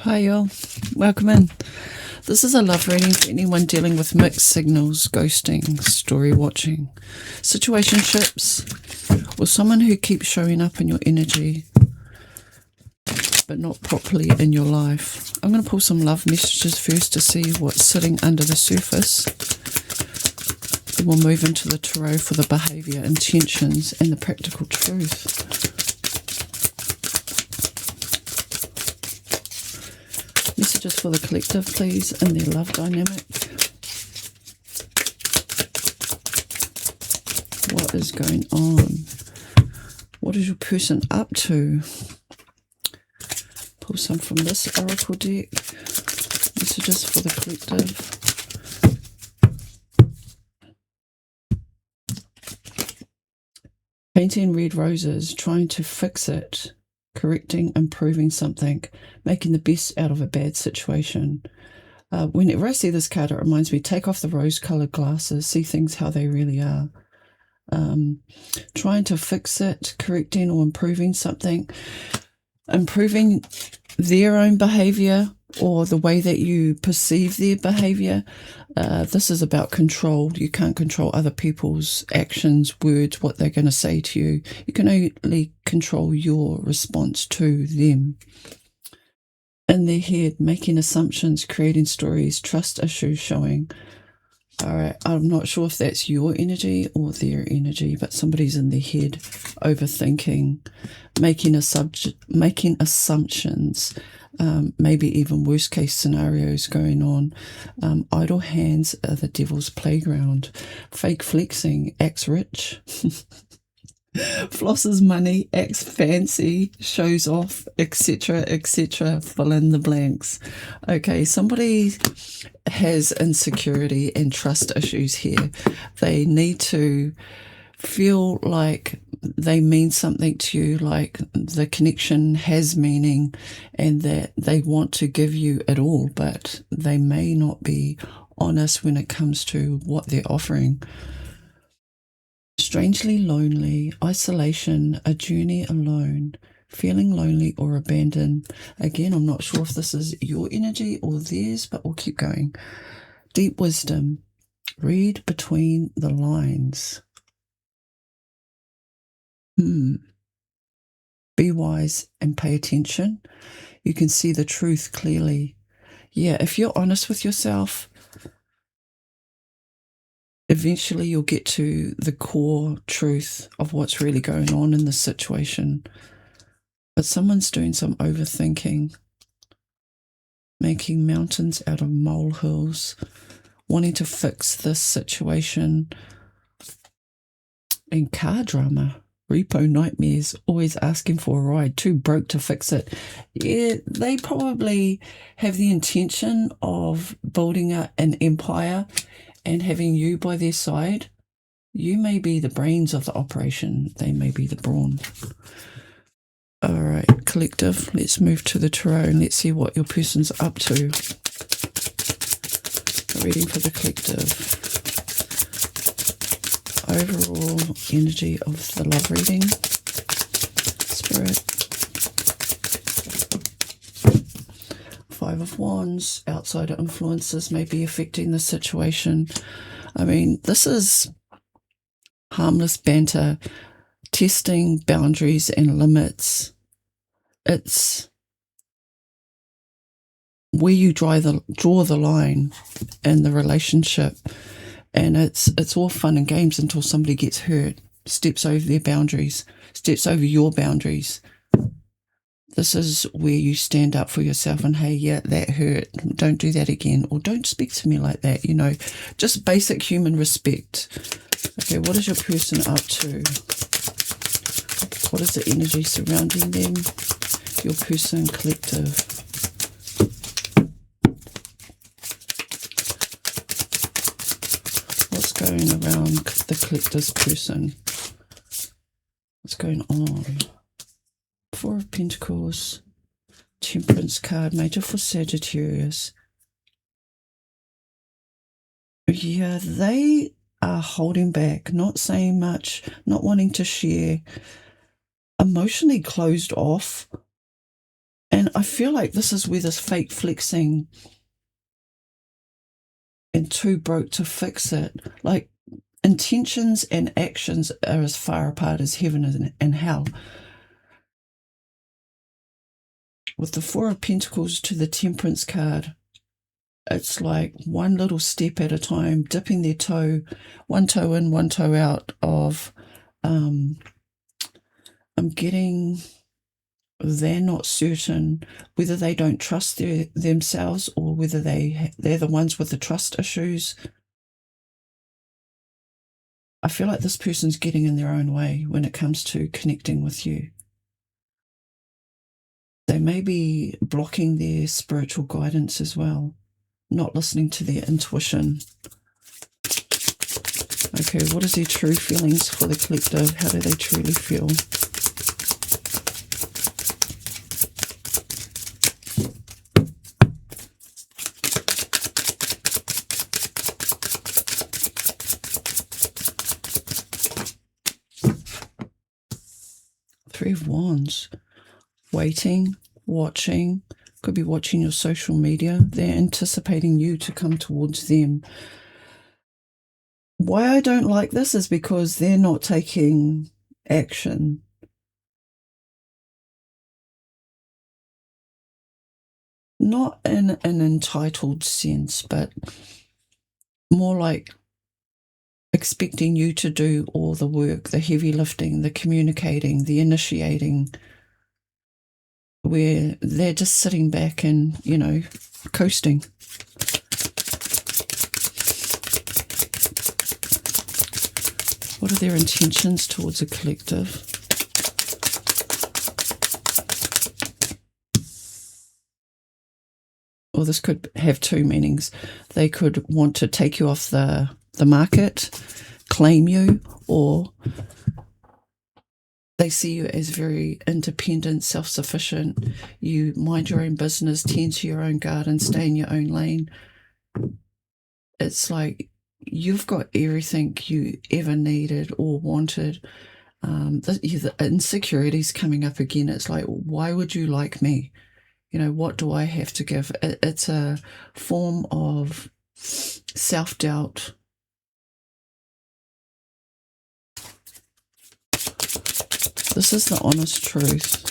Hi, y'all. Welcome in. This is a love reading for anyone dealing with mixed signals, ghosting, story watching, situationships, or someone who keeps showing up in your energy but not properly in your life. I'm going to pull some love messages first to see what's sitting under the surface. Then we'll move into the tarot for the behaviour, intentions, and the practical truth. Messages for the collective, please, and their love dynamic. What is going on? What is your person up to? Pull some from this oracle deck. Messages for the collective. Painting red roses, trying to fix it. Correcting, improving something, making the best out of a bad situation. Whenever I see this card, it reminds me, take off the rose-coloured glasses, see things how they really are. Trying to fix it, correcting or improving something, improving their own behaviour or the way that you perceive their behaviour. This is about control. You can't control other people's actions, words, what they're going to say to you. You can only control your response to them. In their head, making assumptions, creating stories, trust issues showing. All right, I'm not sure if that's your energy or their energy, but somebody's in their head overthinking, making assumptions, maybe even worst case scenarios going on. Idle hands are the devil's playground. Fake flexing, acts rich. Flosses money, acts fancy, shows off, etc., etc. Fill in the blanks. Okay, somebody has insecurity and trust issues here. They need to feel like they mean something to you, like the connection has meaning, and that they want to give you it all, but they may not be honest when it comes to what they're offering. Strangely lonely, isolation, a journey alone, feeling lonely or abandoned. Again, I'm not sure if this is your energy or theirs, but we'll keep going. Deep wisdom, read between the lines. Be wise and pay attention. You can see the truth clearly. Yeah, if you're honest with yourself, eventually you'll get to the core truth of what's really going on in the situation. But someone's doing some overthinking, making mountains out of molehills, wanting to fix this situation. And car drama, repo nightmares, always asking for a ride, too broke to fix it. Yeah, they probably have the intention of building an empire and having you by their side. You may be the brains of the operation. They may be the brawn. All right, collective, let's move to the tarot and let's see what your person's up to. Reading for the collective. Overall energy of the love reading. Spirit. Five of Wands. Outsider influences may be affecting the situation. I mean, this is harmless banter, testing boundaries and limits. It's where you draw the line in the relationship, and it's all fun and games until somebody gets hurt, steps over their boundaries, steps over your boundaries. This is where you stand up for yourself and, hey, yeah, that hurt. Don't do that again. Or don't speak to me like that, just basic human respect. Okay, what is your person up to? What is the energy surrounding them? Your person, collective. What's going around the collective's person? What's going on? Four of Pentacles, Temperance card, major for Sagittarius. Yeah, they are holding back, not saying much, not wanting to share, emotionally closed off, And I feel like this is where this fake flexing and too broke to fix it, like intentions and actions are as far apart as heaven and hell. With the Four of Pentacles to the Temperance card, it's like one little step at a time, dipping their toe, one toe in, one toe out of, I'm getting they're not certain whether they don't trust themselves or whether they're the ones with the trust issues. I feel like this person's getting in their own way when it comes to connecting with you. They may be blocking their spiritual guidance as well, not listening to their intuition. Okay, what is their true feelings for the collective? How do they truly feel? Three of Wands. Waiting, watching, could be watching your social media. They're anticipating you to come towards them. Why I don't like this is because they're not taking action. Not in an entitled sense, but more like expecting you to do all the work, the heavy lifting, the communicating, the initiating, where they're just sitting back and, coasting. What are their intentions towards a collective? Well, this could have two meanings. They could want to take you off the market, claim you, or they see you as very independent, self-sufficient. You mind your own business, tend to your own garden, stay in your own lane. It's like you've got everything you ever needed or wanted. The insecurity is coming up again. It's like, why would you like me? What do I have to give? It's a form of self-doubt. This is the honest truth.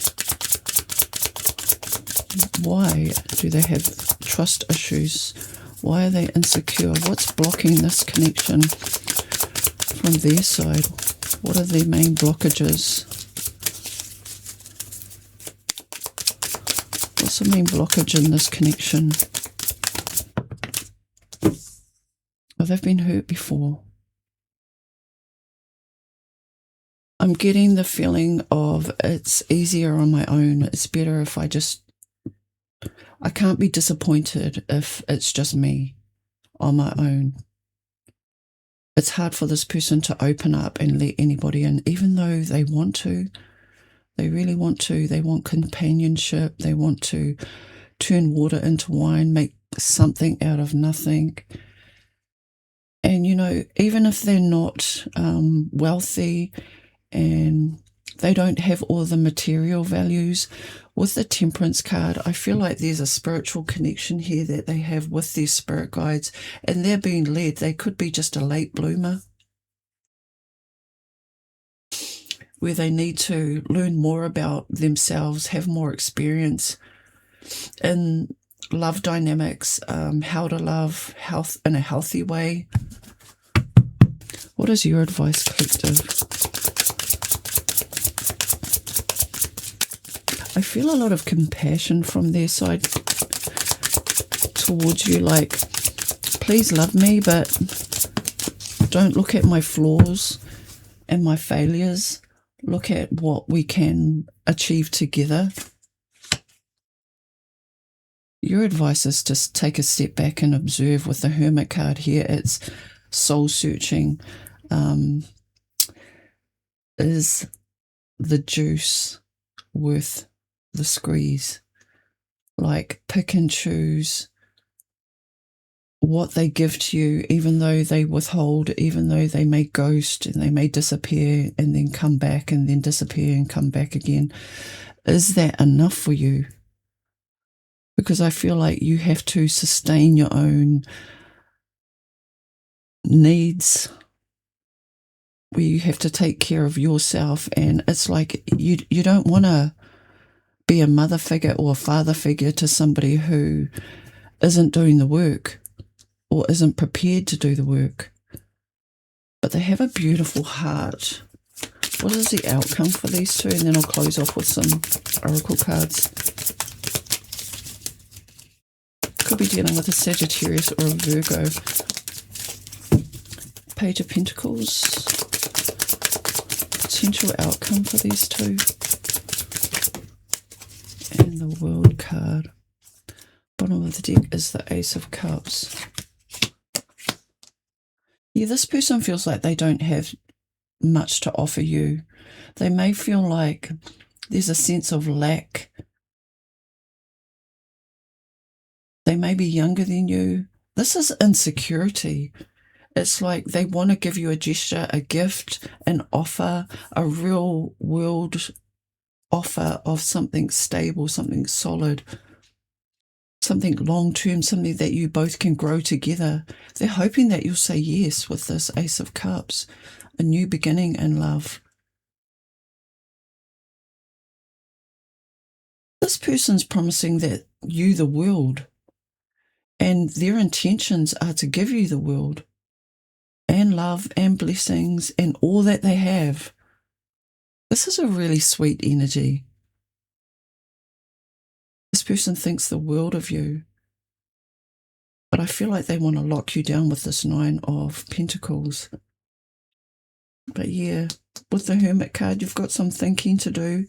Why do they have trust issues? Why are they insecure? What's blocking this connection from their side? What are their main blockages? What's the main blockage in this connection? Oh, they've been hurt before. I'm getting the feeling of it's easier on my own. It's better if I can't be disappointed if it's just me on my own. It's hard for this person to open up and let anybody in, even though they want to. They really want to. They want companionship. They want to turn water into wine, make something out of nothing. And, even if they're not wealthy and they don't have all the material values, with the Temperance card, I feel like there's a spiritual connection here that they have with their spirit guides, and they're being led. They could be just a late bloomer, where they need to learn more about themselves, have more experience in love dynamics, how to love in a healthy way. What is your advice, collective? I feel a lot of compassion from their side towards you, like, please love me, but don't look at my flaws and my failures. Look at what we can achieve together. Your advice is to take a step back and observe. With the Hermit card here, it's soul searching. Is the juice worth the squeeze? Like, pick and choose what they give to you, even though they withhold, even though they may ghost and they may disappear and then come back and then disappear and come back again. Is that enough for you? because I feel like you have to sustain your own needs, where you have to take care of yourself, and it's like you don't want to be a mother figure or a father figure to somebody who isn't doing the work or isn't prepared to do the work. But they have a beautiful heart. What is the outcome for these two? And then I'll close off with some oracle cards. Could be dealing with a Sagittarius or a Virgo. Page of Pentacles. Potential outcome for these two. And the World card. Bottom of the deck is the Ace of Cups. Yeah, this person feels like they don't have much to offer you. They may feel like there's a sense of lack. They may be younger than you. This is insecurity. It's like they want to give you a gesture, a gift, an offer, a real world offer of something stable, something solid, something long-term, something that you both can grow together. They're hoping that you'll say yes with this Ace of Cups, a new beginning in love. This person's promising that you the world, and their intentions are to give you the world and love and blessings and all that they have. This is a really sweet energy. This person thinks the world of you, but I feel like they want to lock you down with this Nine of Pentacles. But yeah, with the Hermit card, you've got some thinking to do,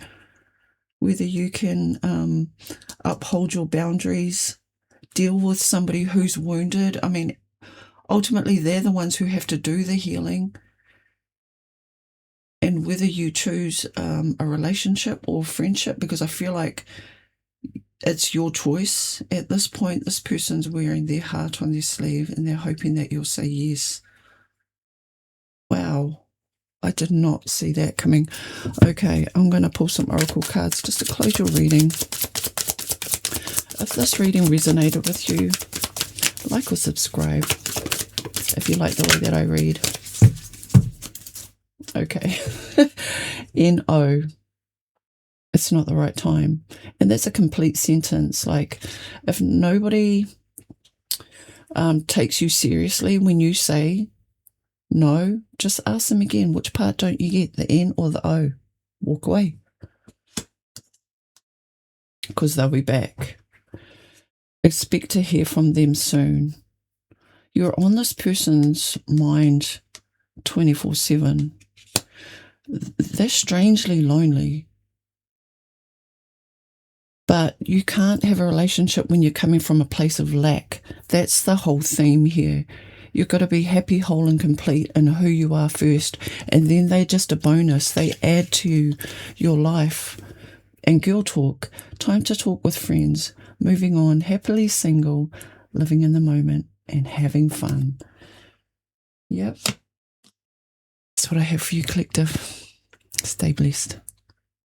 whether you can uphold your boundaries, deal with somebody who's wounded. I mean, ultimately, they're the ones who have to do the healing. And whether you choose a relationship or friendship, because I feel like it's your choice at this point. This person's wearing their heart on their sleeve and they're hoping that you'll say yes. Wow, I did not see that coming. Okay, I'm going to pull some oracle cards just to close your reading. If this reading resonated with you, like or subscribe if you like the way that I read. Okay. N-O. It's not the right time. And that's a complete sentence. Like, if nobody takes you seriously when you say no, just ask them again, which part don't you get, the N or the O? Walk away. Because they'll be back. Expect to hear from them soon. You're on this person's mind 24/7. They're strangely lonely. But you can't have a relationship when you're coming from a place of lack. That's the whole theme here. You've got to be happy, whole and complete in who you are first. And then they're just a bonus. They add to your life. And girl talk, time to talk with friends. Moving on, happily single, living in the moment and having fun. Yep. That's what I have for you, collective. Stay blessed.